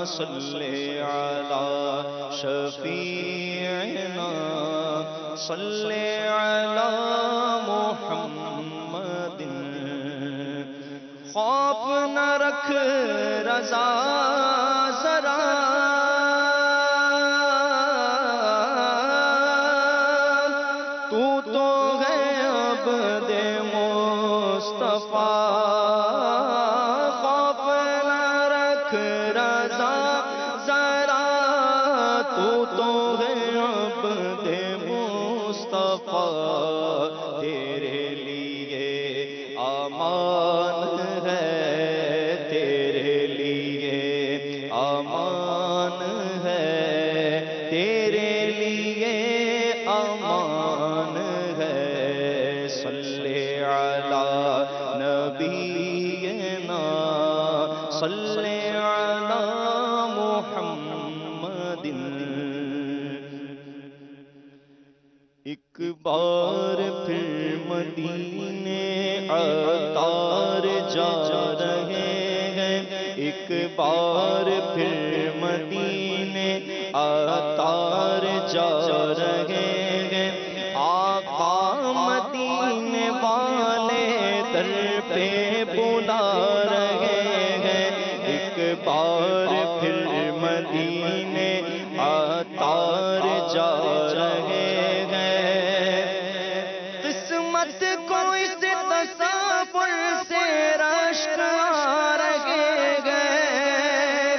صلی علی شفیعنا صلی علی محمد خوف نہ رکھ رضا ذرا تو ہے عبد مصطفیٰ خوف نہ رکھ رضا ذرا تو ہے عبد مصطفیٰ تیرے لیے امان ہے تیرے لیے امان ہے تیرے لیے امان ہے صلی علی نبینا صلی علی محمد ایک بار پھر مدینے عطار جا رہے ہیں ایک بار پھر مدینے عطار جا رہے ہیں آقا مدینے والے در پہ بلا رہے ہیں ایک بار پھر مدینے عطار جا رہے ہیں قسمت کو اس تصور سے رشک آ رہے ہیں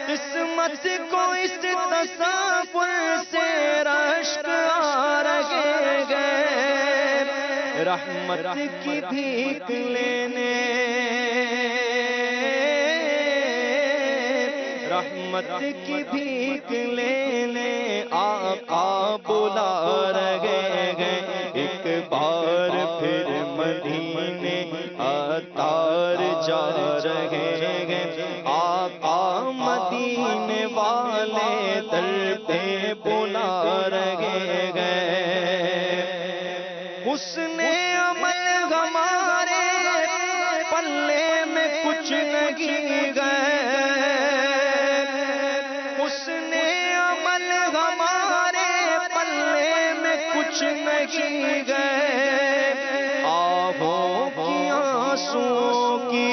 قسمت کو اس تصور سے رشک آ رہے ہیں رحمت کی بھیک لینے رحمت کی بھیک لینے آقا بلا رہے ہیں ایک بار پھر مدینے عطار جا رہے ہیں آقا مدینے والے در پہ بلا رہے ہیں حسن عمل ہمارے پلے میں کچھ نہیں گئے حسن عمل ہمارے پلے میں کچھ نہیں گئے آہوں کی آنسوؤں کی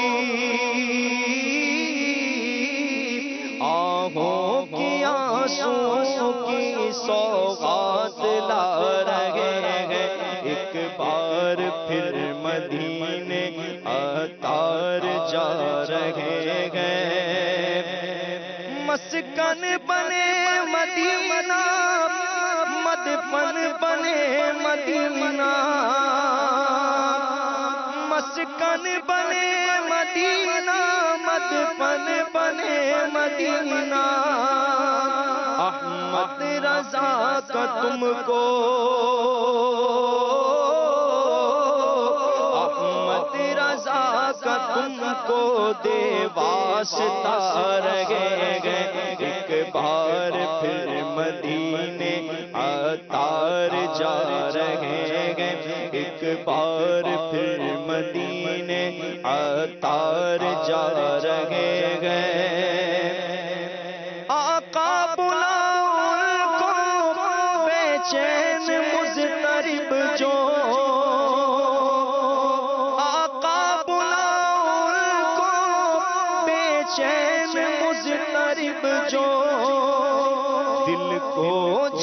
آہوں کی آنسوؤں کی سوغات لا رہے ہیں ایک بار پھر مدینے عطار جا رہے ہیں مسکن بنے مدینہ مدفن بنے مدینہ مسکن بنے مدینہ مدفن بنے مدینہ احمد رضا کا تم کو احمد رضا کا تم کو دے واسطہ رہے گئے ایک بار پھر مدینے عطار جا رہے گئے ایک بار پھر مدینے عطار جا رہے گئے آقا بلاؤ ان کو بے چین مضطرب جو چین مضطرب جو دل کو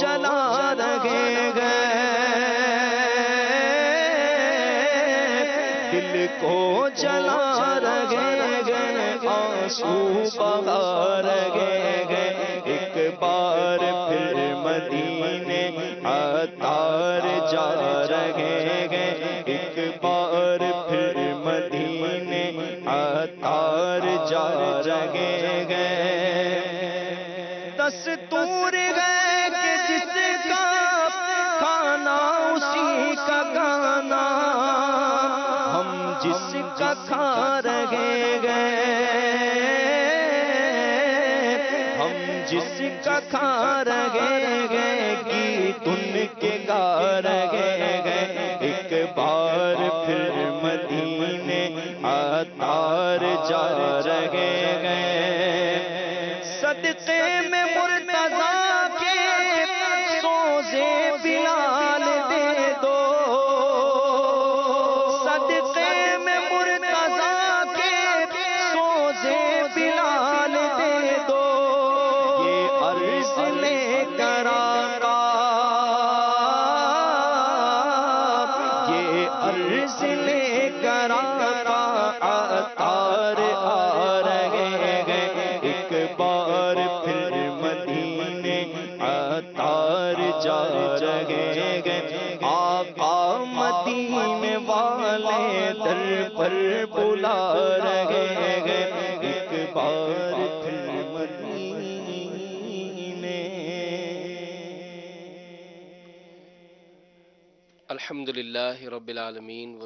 جلا رہے ہیں دل کو جلا رہے ہیں آنسو بہا رہے ہیں ایک بار پھر مدینے عطار جا رہے ہیں ایک بار پھر مدینے عطار جا رہے ہیں دستور ہے کہ جس کا کھانا اسی کا گانا ہم جس کا کھا رہے ہیں ہم جس کا کھا رہے ہیں گیت ان کے گا رہے ہیں ایک بار پھر مدینے عطار جا جا رہے ہیں، صدقے میں مرتضیٰ کے سوزے بلال دے دو، صدقے میں مرتضیٰ کے سوزے بلال دے دو، یہ عرض لے کر آقا، یہ عرض لے کر آقا عطار آ رہے ہیں، ایک بار پھر مدینے عطار جا رہے ہیں، آقا مدینے والے در پر بلا رہے ہیں، ایک بار پھر مدینے۔ الحمدللہ رب العالمین۔